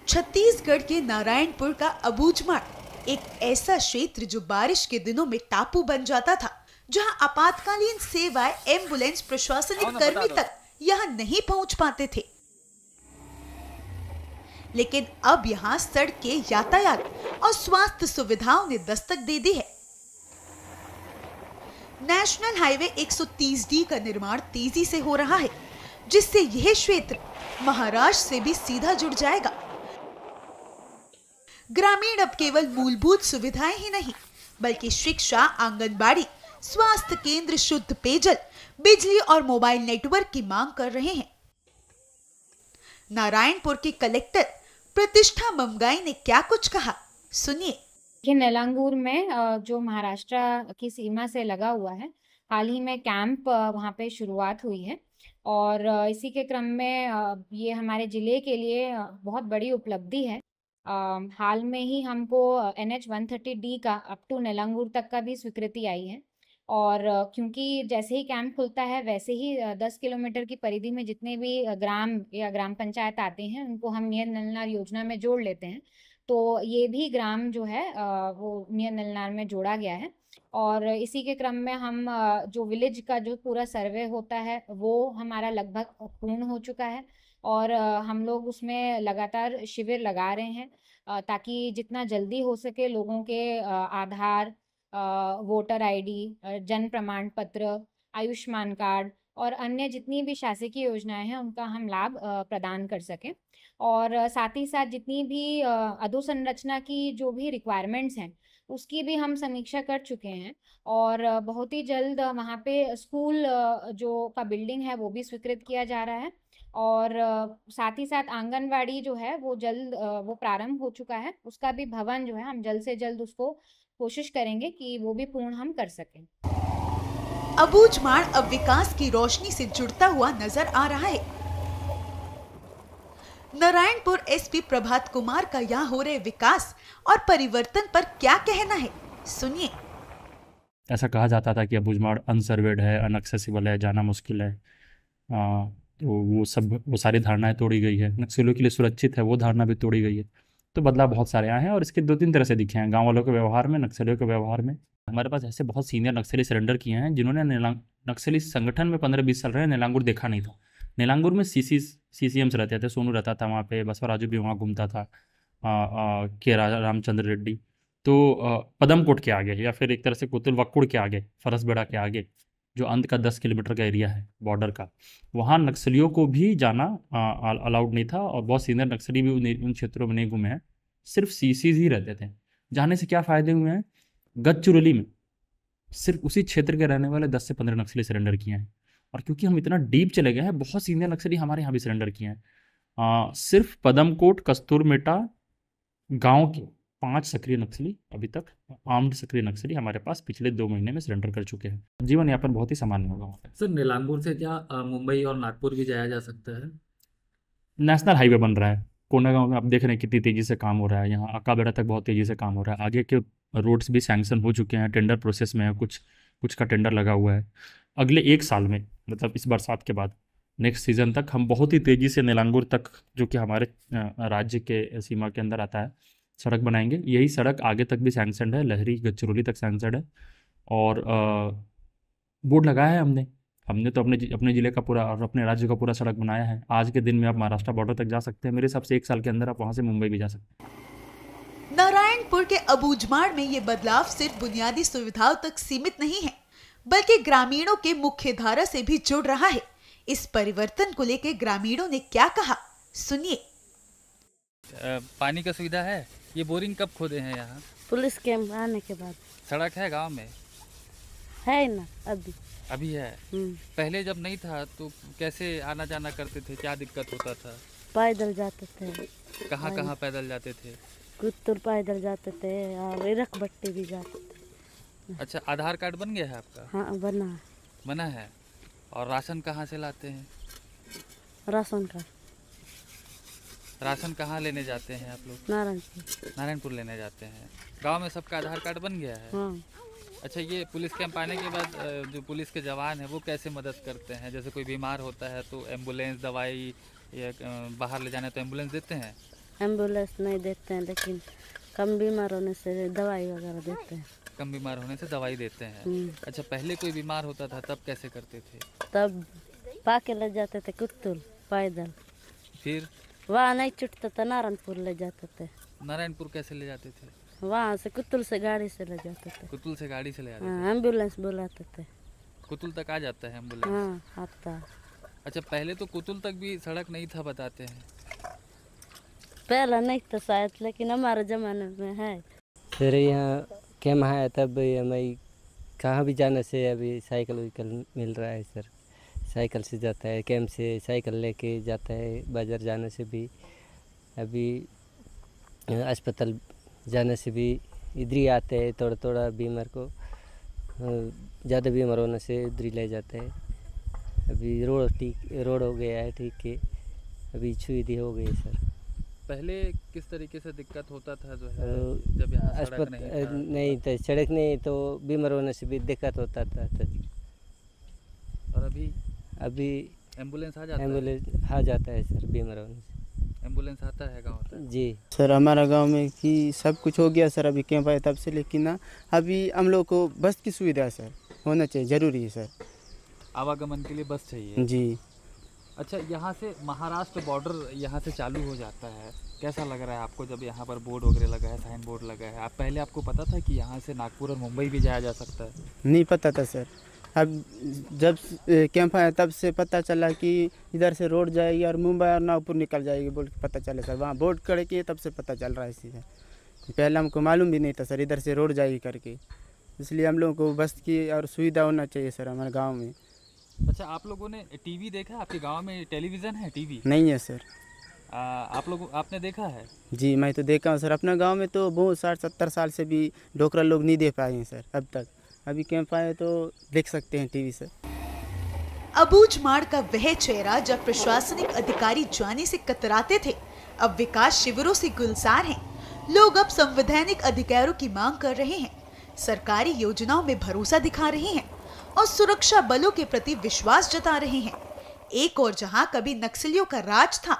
छत्तीसगढ़ के नारायणपुर का अबूझमाड़ एक ऐसा क्षेत्र जो बारिश के दिनों में टापू बन जाता था, जहां आपातकालीन सेवाएं, एम्बुलेंस, प्रशासनिक कर्मी तक यहां नहीं पहुंच पाते थे। लेकिन अब यहां सड़कें, यातायात और स्वास्थ्य सुविधाओं ने दस्तक दे दी है। नेशनल हाईवे 130D का निर्माण तेजी से हो रहा है, जिससे यह क्षेत्र महाराष्ट्र से भी सीधा जुड़ जाएगा। ग्रामीण अब केवल मूलभूत सुविधाएं ही नहीं, बल्कि शिक्षा, आंगनबाड़ी, स्वास्थ्य केंद्र, शुद्ध पेयजल, बिजली और मोबाइल नेटवर्क की मांग कर रहे हैं। नारायणपुर के कलेक्टर प्रतिष्ठा ममगाई ने क्या कुछ कहा, सुनिए। ये नेलांगूर में जो महाराष्ट्र की सीमा से लगा हुआ है, हाल ही में कैंप वहाँ पे शुरुआत हुई है और इसी के क्रम में ये हमारे ज़िले के लिए बहुत बड़ी उपलब्धि है। हाल में ही हमको NH 130D का अप टू नेलांगूर तक का भी स्वीकृति आई है और क्योंकि जैसे ही कैंप खुलता है वैसे ही 10 किलोमीटर की परिधि में जितने भी ग्राम या ग्राम पंचायत आते हैं उनको हम नियर नलनार योजना में जोड़ लेते हैं। तो ये भी ग्राम जो है वो नियर नलनार में जोड़ा गया है और इसी के क्रम में हम जो विलेज का जो पूरा सर्वे होता है वो हमारा लगभग पूर्ण हो चुका है और हम लोग उसमें लगातार शिविर लगा रहे हैं ताकि जितना जल्दी हो सके लोगों के आधार, वोटर आईडी, जन्म प्रमाण पत्र, आयुष्मान कार्ड और अन्य जितनी भी शासकीय योजनाएं हैं उनका हम लाभ प्रदान कर सकें और साथ ही साथ जितनी भी अधोसंरचना की जो भी रिक्वायरमेंट्स हैं उसकी भी हम समीक्षा कर चुके हैं और बहुत ही जल्द वहाँ पे स्कूल जो का बिल्डिंग है वो भी स्वीकृत किया जा रहा है और साथ ही साथ आंगनवाड़ी जो है वो जल्द वो प्रारंभ हो चुका है, उसका भी भवन जो है हम जल्द से जल्द उसको कोशिश करेंगे कि वो भी पूर्ण हम कर सकें। अबूझमाड़ अब विकास की रोशनी से जुड़ता हुआ नजर आ रहा है। नारायणपुर SP प्रभात कुमार का यहाँ हो रहे विकास और परिवर्तन पर क्या कहना है, सुनिए। ऐसा कहा जाता था कि अबूझमाड़ अनसर्वेड है, अनएक्सेसिबल है, जाना मुश्किल है, तो वो सारी धारणाएं तोड़ी गई है। नक्सलियों के लिए सुरक्षित है, वो धारणा भी तोड़ी गई है। तो बदलाव बहुत सारे आए हैं और इसके 2-3 तरह से दिखे हैं, गाँव वालों के व्यवहार में, नक्सलियों के व्यवहार में। हमारे पास ऐसे बहुत सीनियर नक्सली सरेंडर किए हैं जिन्होंने नक्सली संगठन में 15-20 साल रहे, नेलांगूर देखा नहीं था। नेलांगूर में CCMs रहते थे, सोनू रहता था वहाँ पे, बसवराजू भी वहाँ घूमता था, के रामचंद्र रेड्डी। तो पदमकोट के आगे या फिर एक तरह से कोतुलवक्कुड़ के आगे, फरसबेड़ा के आगे जो अंत का 10 किलोमीटर का एरिया है बॉर्डर का, वहाँ नक्सलियों को भी जाना अलाउड नहीं था और बहुत सीनियर नक्सली भी उन क्षेत्रों में नहीं घूमे हैं, सिर्फ CCs ही रहते थे। जाने से क्या फ़ायदे हुए हैं? गढ़चिरौली में सिर्फ उसी क्षेत्र के रहने वाले 10 से 15 नक्सली सरेंडर किए हैं और क्योंकि हम इतना डीप चले गए हैं, बहुत सीनियर नक्सली हमारे यहाँ भी सरेंडर किए हैं। सिर्फ पदमकोट, कस्तूरमेटा गांव के 5 सक्रिय नक्सली अभी तक, आर्म्ड सक्रिय नक्सली हमारे पास पिछले 2 महीने में सरेंडर कर चुके हैं। जीवन यापन बहुत ही सामान्य होगा वहाँ पर। सर, नेलांगूर से क्या मुंबई और नागपुर भी जाया जा सकता है? नेशनल हाईवे बन रहा है, कोंडागांव में आप देख रहे हैं कितनी तेज़ी से काम हो रहा है। यहाँ अक्का-बेड़ा तक बहुत तेज़ी से काम हो रहा है। आगे के रोड्स भी सैंक्शन हो चुके हैं, टेंडर प्रोसेस में है, कुछ का टेंडर लगा हुआ है। अगले 1 साल में, मतलब इस बरसात के बाद नेक्स्ट सीज़न तक हम बहुत ही तेज़ी से नेलांगूर तक, जो कि हमारे राज्य के सीमा के अंदर आता है, सड़क बनाएंगे। यही सड़क आगे तक भी सैंक्शनड है, लहरी गढ़चिरौली तक सैंक्शनड है और बोर्ड लगाया है हमने तो अपने ज़िले का पूरा और अपने राज्य का पूरा सड़क बनाया है। आज के दिन में आप महाराष्ट्र बॉर्डर तक जा सकते हैं। मेरे हिसाब से 1 साल के अंदर आप वहाँ से मुंबई भी जा सकते हैं। नारायणपुर के अबूझमाड़ में ये बदलाव सिर्फ बुनियादी सुविधाओं तक सीमित नहीं है, बल्कि ग्रामीणों के मुख्य धारा से भी जुड़ रहा है। इस परिवर्तन को लेकर ग्रामीणों ने क्या कहा, सुनिए। पानी का सुविधा है, ये बोरिंग कब खोदे हैं यहाँ? पुलिस कैंप आने के बाद। सड़क है गांव में? है ना, अभी है। पहले जब नहीं था तो कैसे आना जाना करते थे, क्या दिक्कत होता था? पैदल जाते थे। कहाँ पैदल जाते थे? कुत्तूर पैदल जाते थे और रखबट्टी भी जाते थे। अच्छा, आधार कार्ड बन गया है आपका? हाँ, बना है। और राशन कहाँ से लाते हैं? Ration card. राशन कहाँ लेने जाते हैं आप लोग? नारायणपुर लेने जाते हैं। गांव में सबका आधार कार्ड बन गया है? हाँ। अच्छा, ये पुलिस कैंप आने के बाद जो पुलिस के जवान हैं वो कैसे मदद करते हैं? जैसे कोई बीमार होता है तो एम्बुलेंस, दवाई या बाहर ले जाना तो एम्बुलेंस देते हैं? एम्बुलेंस नहीं देते हैं, लेकिन कम बीमार होने से दवाई वगैरह देते हैं। कम बीमार होने से दवाई देते हैं। अच्छा, पहले कोई बीमार होता था तब कैसे करते थे? तब पाके ले जाते थे कुत्तुल पैदल, फिर वहाँ नहीं छूटता था नारायणपुर ले जाते थे। नारायणपुर कैसे ले जाते थे? वहाँ से कुत्तुल से गाड़ी से ले जाते थे। कुतुल से गाड़ी से ले जाते हाँ, एम्बुलेंस बुलाते थे। थे? कुतुल तक आ जाता है एम्बुलेंस? हाँ आता। अच्छा, पहले तो कुतुल तक भी सड़क नहीं था बताते हैं। पहला नहीं था शायद, लेकिन हमारे ज़माने में है। फिर यहाँ कैम है तब हमें कहाँ भी जाने से अभी साइकिल वाइकल मिल रहा है सर। साइकिल से जाता है, कैम से साइकिल लेके जाता है। बाज़ार जाने से भी, अभी अस्पताल जाने से भी इधर ही आते हैं। थोड़ा थोड़ा बीमार को ज़्यादा बीमार होने से इधर ही ले जाते हैं। अभी रोड हो गया है ठीक है, अभी सुविधा हो गई है सर। पहले किस तरीके से दिक्कत होता था जो है जब यहाँ सड़क नहीं था, सड़क नहीं तो बीमार होने से भी दिक्कत होता था। और अभी एम्बुलेंस आ जाता है? एम्बुलेंस आ जाता है सर बीमार होने से। एम्बुलेंस आता है गाँव तक? जी सर, हमारा गांव में कि सब कुछ हो गया सर, अभी कैंप आया तब से, लेकिन ना अभी हम लोग को बस की सुविधा सर होना चाहिए, ज़रूरी है सर। आवागमन के लिए बस चाहिए? जी। अच्छा, यहाँ से महाराष्ट्र बॉर्डर यहाँ से चालू हो जाता है, कैसा लग रहा है आपको जब यहाँ पर बोर्ड वगैरह लगा है, साइन बोर्ड लगा है? आप पहले आपको पता था कि यहाँ से नागपुर और मुंबई भी जाया जा सकता है? नहीं पता था सर। अब जब कैंप आया तब से पता चला कि इधर से रोड जाएगी और मुंबई और नागपुर निकल जाएगी बोल के पता चला सर। वहाँ बोर्ड खड़े किए तब से पता चल रहा है सीधा। पहले हमको मालूम भी नहीं था सर इधर से रोड जाएगी करके, इसलिए हम लोगों को बस की और सुविधा होना चाहिए सर हमारे गाँव में। अच्छा, आप लोगों ने टीवी देखा है? आपके गांव में टेलीविज़न है? टीवी नहीं है सर। आपने देखा है? जी मैं तो देखा हूँ सर, अपना गांव में तो बहुत 60-70 साल से भी डोकरा लोग नहीं दे पाए हैं सर अब तक। अभी कैंप आए तो देख सकते हैं टीवी से। अबूझमाड़ का वह चेहरा जब प्रशासनिक अधिकारी जाने से कतराते थे, अब विकास शिविरों से गुलजार हैं। लोग अब संवैधानिक अधिकारों की मांग कर रहे हैं, सरकारी योजनाओं में भरोसा दिखा रहे हैं और सुरक्षा बलों के प्रति विश्वास जता रहे हैं। एक और जहां कभी नक्सलियों का राज था,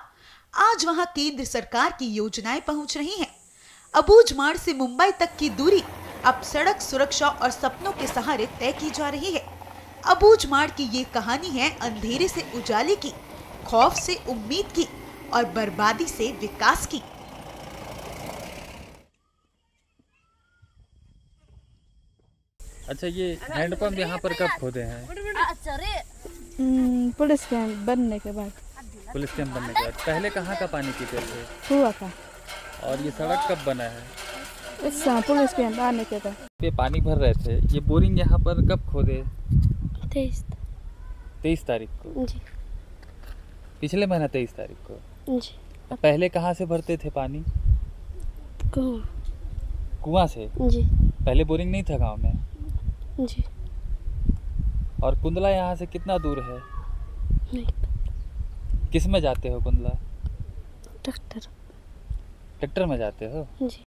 आज वहां केंद्र सरकार की योजनाएं पहुंच रही हैं। अबूझमाड़ से मुंबई तक की दूरी अब सड़क सुरक्षा और सपनों के सहारे तय की जा रही है। अबूझमाड़ की ये कहानी है अंधेरे से उजाले की, खौफ से उम्मीद की और बर्बादी से विकास की। अच्छा, ये हैंडपंप यहाँ पर कब खोदे हैं? पुलिस कैंप बनने के बाद। पुलिस कैंप बनने के बाद। पहले कहाँ का पानी पीते थे? हुआ था। और ये सड़क कब बना है? इस पुलिस कैंप आने के बाद। ये पानी भर रहे थे, ये बोरिंग यहाँ पर कब खोदे? 23 तारीख को? जी। पिछले महीना 23 तारीख को? जी। पहले कहाँ से भरते थे पानी? कुआं से? जी। पहले बोरिंग नहीं था गांव में? जी। और कुंदला यहाँ से कितना दूर है? नहीं। किस में जाते हो कुंदला? ट्रैक्टर। ट्रैक्टर में जाते हो? जी।